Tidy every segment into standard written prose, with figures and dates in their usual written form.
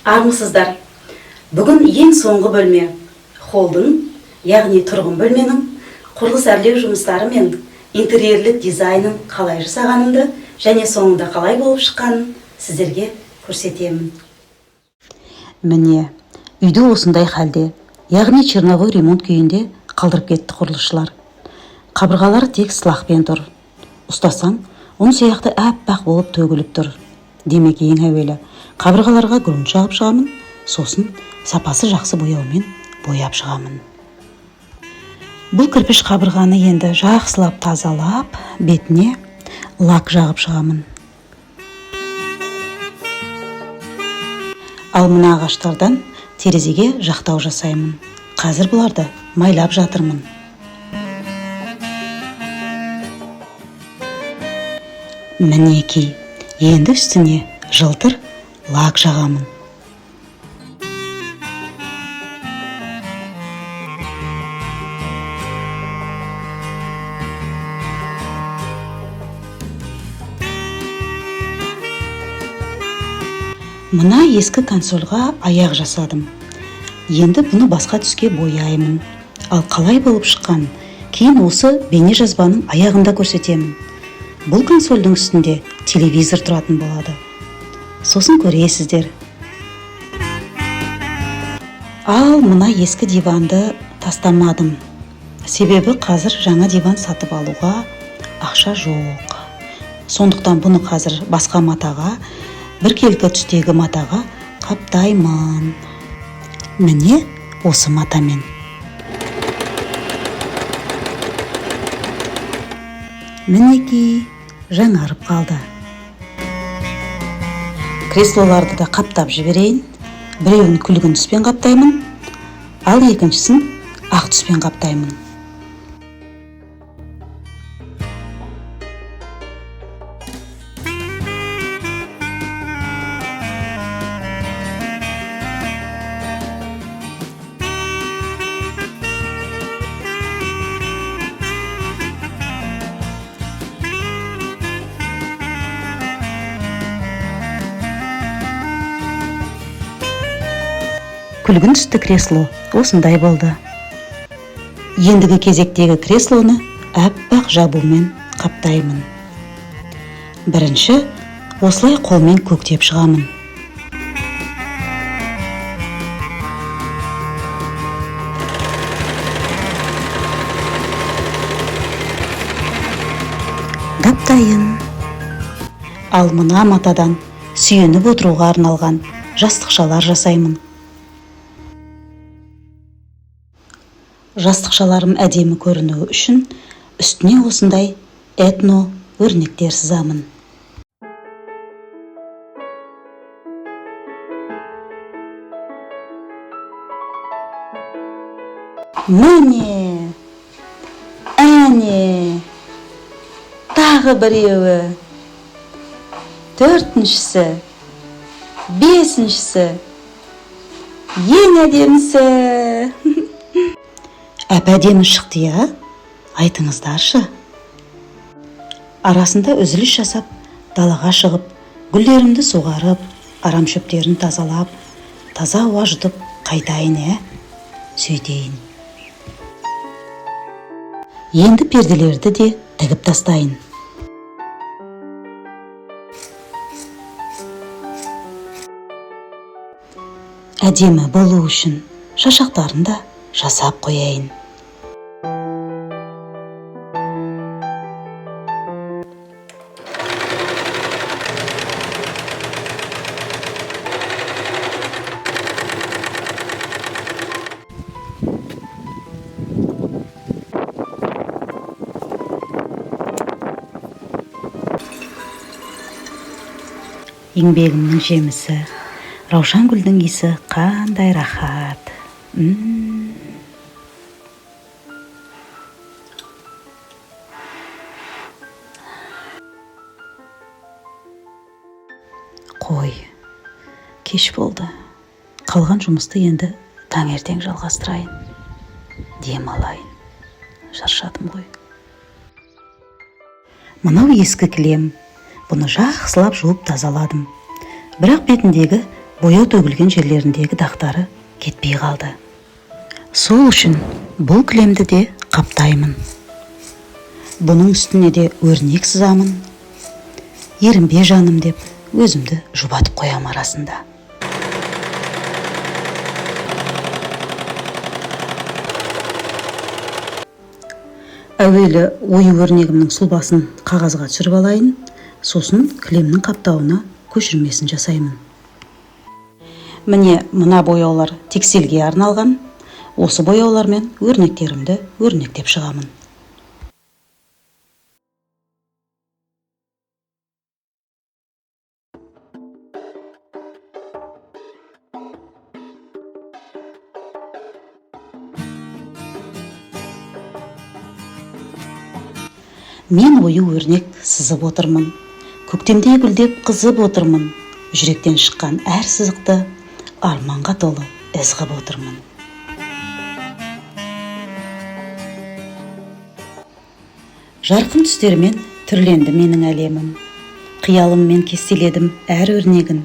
Армысыздар. Бүгін ең соңғы бөлме холдың, яғни тұрғын бөлменің құрылыс әрлеу жұмыстары мен интерьерлік дизайнын қалай жасағанымды және соңында қалай болып шыққанын сіздерге көрсетемін. Міне, үйді осындай халде, яғни черновой ремонт күйінде қалдырып кетті құрылысшылар. Қабырғалары тек сылақпен тұр. Ұстасаң, ұн сияқты әппақ болып төгіліп тұр. Демек, ең әуелі қабырғаларға грунт жағып шығамын, сосын сапасы жақсы бояумен бояп шығамын. Бұл кірпіш қабырғаны енді жақсылап тазалап, бетіне лак жағып шығамын. Ал мына ағаштардан терезеге жақтау жасаймын. Қазір бұларды майлап жатырмын. Мінеки, енді үстіне жылтыр лак жағамын. Мына ескі консольға аяқ жасадым. Енді бұны басқа түске бояймын. Ал қалай болып шыққан, кейін осы бейне жазбаның аяғында көрсетемін. Бұл консольдің үстінде телевизор тұратын болады. Сосын көресіздер. Ал мына ескі диванды тастамадым. Себебі қазір жаңа диван сатып алуға ақша жоқ. Сондықтан бұны қазір басқа матаға, біркелкі түстегі матаға қаптаймын. Міне осы матамен. Мінеки, жаңарып қалды. Креслоларды да қаптап жіберейін. Біреуін күлгін түспен қаптаймын, ал екіншісін ақ түспен қаптаймын. Күлгін түсті кресло осындай болды. Ендігі кезектегі креслоны әппақ жабумен қаптаймын. Бірінші осылай қолмен көктеп шығамын. Қаптайын. Ал мына матадан сүйеніп отыруға арналған жастықшалар жасаймын. Жастықшаларым әдемі көрінуі үшін үстіне осындай этно өрнектер сызамын. Міне, әне, тағы біреуі, төртіншісі, бесіншісі, ең әдемісі. Әп-әдемі шықты, я? Айтыңыздаршы. Арасында үзіліс жасап, далаға шығып, гүлдерімді суғарып, арам шөптерін тазалап, таза ауа жұтып қайтайын, сөйтейін. Енді перделерді де тігіп тастайын. Әдемі болу үшін шашақтарын да жасап қояйын. Еңбегімнің жемісі, раушан гүлдің иісі қандай рахат. Қой, кеш болды. Қалған жұмысты енді таңертең жалғастырайын. Дем алайын. Шаршадым ғой. Мынау ескі кілем. Бұны жақсылап жуып тазаладым. Бірақ бетіндегі бояу төгілген жерлеріндегі дақтары кетпей қалды. Сол үшін бұл кілемді де қаптаймын. Бұның үстіне де өрнек сызамын. Ерінбе жаным деп өзімді жұбатып қоям арасында. Әуелі ою өрнегімнің сұлбасын қағазға түсіріп алайын, сосын кілемнің қаптауына көшірмесін жасаймын. Міне мына бояулар текстильге арналған. Осы бояулармен өрнектерімді өрнектеп шығамын. Мен ою өрнек сызып отырмын. Көктемде гүлдеп қызып отырмын. Жүректен шыққан әр сызықты арманға толы із ғып отырмын. Жарқын түстермен түрленді менің әлемім. Қиялыммен кестеледім әр өрнегін.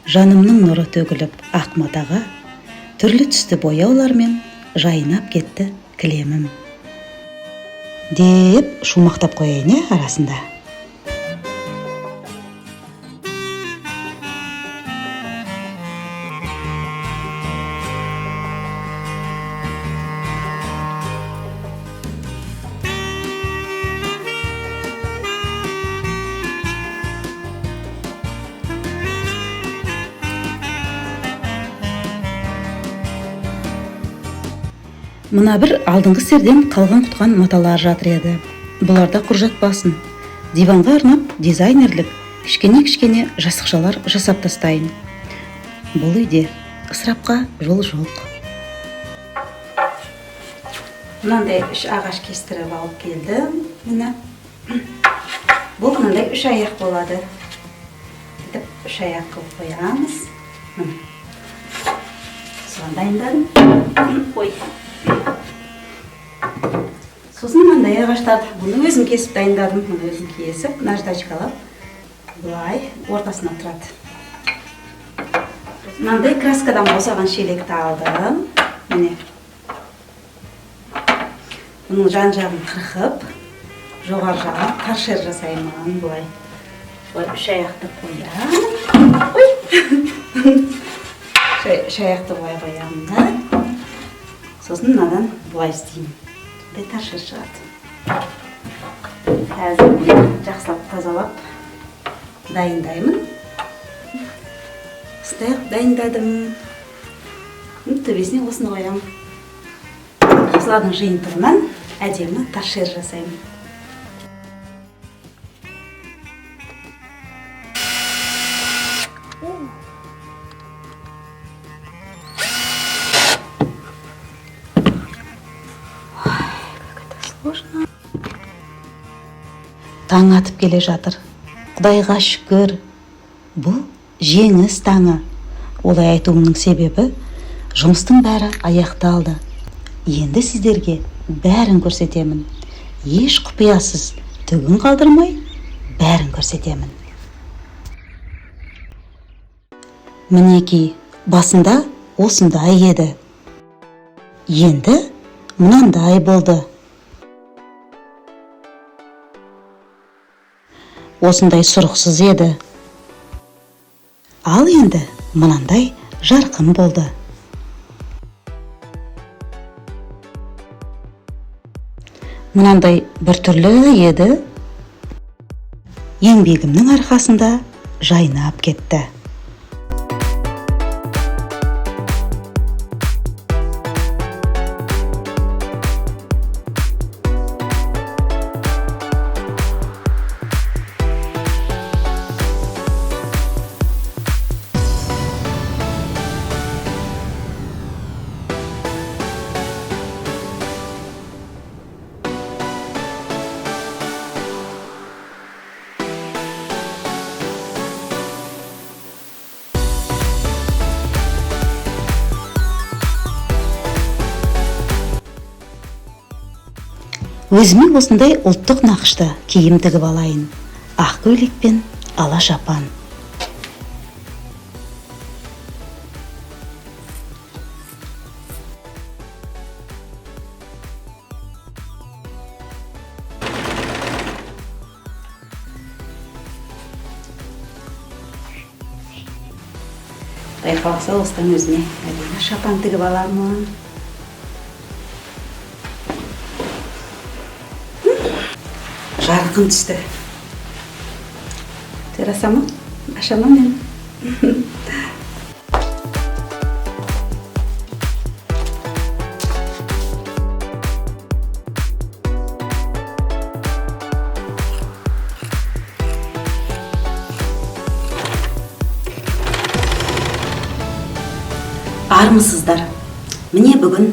Жанымның нұры төгіліп ақ матаға, түрлі түсті бояулармен жайнап кетті кілемім. Деп шумақтап қояйын арасында. Мына бір алдыңғы серден қалған құтқан маталар жатыр еді. Бұларда құр жатпасын. Диванға арнап дизайнерлік кішкене жасықшалар жасап тастайын. Бұл үйде ысырапқа жол жоқ. Мынандай үш ағаш кестіріп алып келдім. Міне. Бұл мынандай үш аяқ болады. Үш аяқ қылып қоямыз. Соған дайындадым. Ой. Сосын мынандай ағаштарды, бұны өзім кесіп дайындадым, бұны өзім кесіп, наждачкалап, бұлай ортасына тұрады. Мынандай краскадан босаған шелекті алдым. Міне. Бұның жан жағын қырқып, жоғар жағын торшер жасаймын, бұлай. Бұлай үш аяқты қоямын. Ой! Үш аяқты бұлай қоямын. Сосын мынадан бұлай істеймін. Торшер шығады. Қазір жақсылап тазалап дайындаймын. Істайық дайындадым. Төбесіне осыны қоямын. Осылардың жиынтығынан әдемі торшер жасаймын. Таң атып келе жатыр. Құдайға шүкір. Бұл жеңіс таңы. Олай айтуымның себебі, жұмыстың бәрі аяқталды. Енді сіздерге бәрін көрсетемін. Еш құпиясыз, түгін қалдырмай, бәрін көрсетемін. Мінекей, басында осындай еді. Енді мынандай болды. Осындай сұрықсыз еді. Ал енді мынандай жарқын болды. Мынандай бір түрлі еді. Еңбегімнің арқасында жайнап кетті. Өзіме осындай ұлттық нақышта киім тігіп алайын. Ақ көйлек пен ала шапан. Құдай қаласа осыдан өзіме әдемі шапан тігіп аламын. Жарқын түсті. Терасамы? Ашамын мен. Армысыздар. Міне бүгін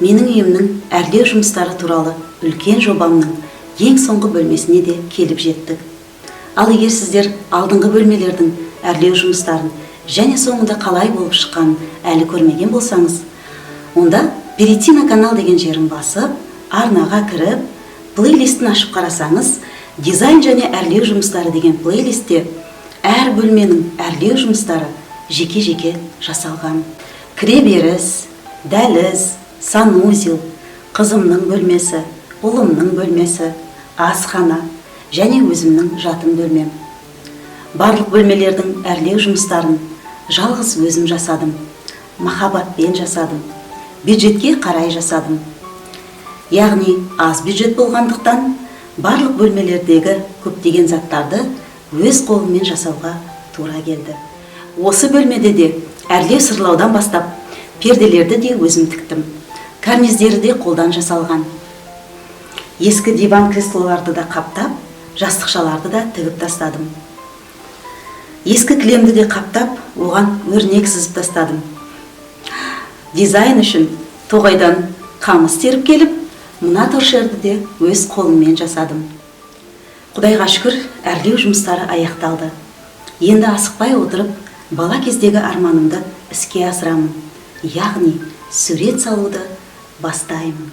менің үйімнің әрлеу жұмыстары туралы үлкен жобамның ең соңғы бөлмесіне де келіп жеттік. Ал егер сіздер алдыңғы бөлмелердің әрлеу жұмыстарын және соңында қалай болып шыққанын әлі көрмеген болсаңыз, онда перейти на канал деген жерін басып, арнаға кіріп, плейлистін ашып қарасаңыз, дизайн және әрлеу жұмыстары деген плейлистте әр бөлменің әрлеу жұмыстары жеке-жеке жасалған. Кіреберіс, дәліз, санузел, қызымның бөлмесі, ұлымның бөлмесі, асхана және өзімнің жатын бөлмем. Барлық бөлмелердің әрлеу жұмыстарын жалғыз өзім жасадым, махаббатпен жасадым, бюджетке қарай жасадым. Яғни аз бюджет болғандықтан барлық бөлмелердегі көптеген заттарды өз қолыммен жасауға тура келді. Осы бөлмеде де әрлеу сырлаудан бастап, перделерді де өзім тіктім. Карниздері де қолдан жасалған. Ескі диван креслоларды да қаптап, жастықшаларды да тігіп тастадым. Ескі кілемді де қаптап, оған өрнек сызып тастадым. Дизайн үшін тоғайдан қамыс теріп келіп, мына торшерді де өз қолыммен жасадым. Құдайға шүкір, әрлеу жұмыстары аяқталды. Енді асықпай отырып, бала кездегі арманымды іске асырамын. Яғни, сурет салуды бастаймын.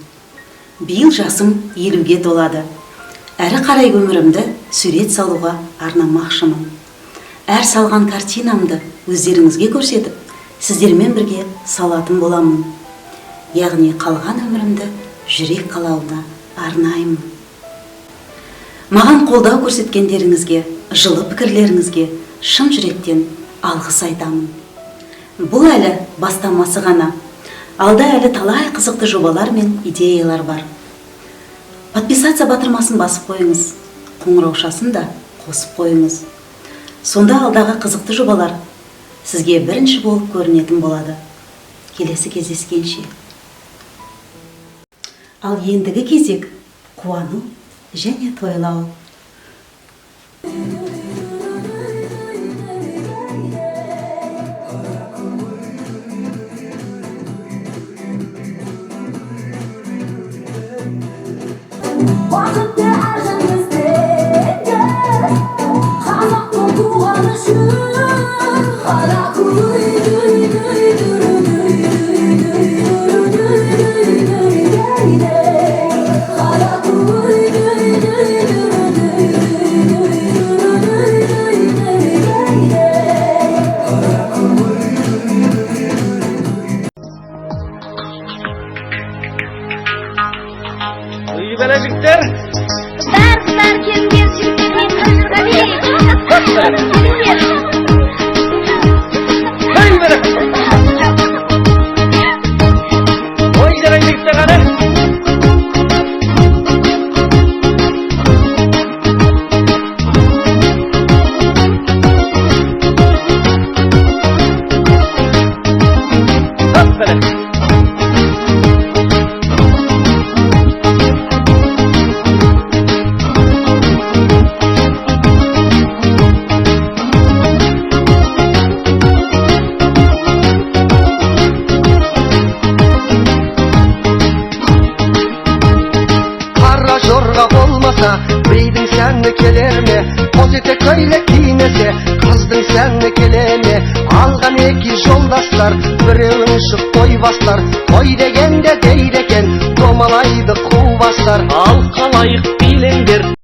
Биыл жасым 50-ге толады. Әрі қарай өмірімді сурет салуға арнамақшымын. Әр салған картинамды өздеріңізге көрсетіп, сіздермен бірге салатын боламын. Яғни, қалған өмірімді жүрек қалауына арнаймын. Маған қолдау көрсеткендеріңізге, жылы пікірлеріңізге шын жүректен алғыс айтамын. Бұл әлі бастамасы ғана. Алда әлі талай қызықты жобалар мен идеялар бар. Подписаться батырмасын басып қойыңыз, қоңыраушасын да қосып қойыңыз. Сонда алдағы қызықты жобалар сізге бірінші болып көрінетін болады. Келесі кездескенше. Ал ендігі кезек қуану және тойлау. Бақытты әжіміздегі қазақтың туғаны үшін қара Belecikler. Kızlar kimdir şimdi Kızlar. Hey bere. Oy belecikler hadi. Aferin. Beyдің сәні келер ме, қос етек көйлек кимесе, қыздың сәні келе ме? Алған екі жолдастар, біреуін шық той бастар, той дегенде дейді екен, домалайды қу бастар. Ал қалайық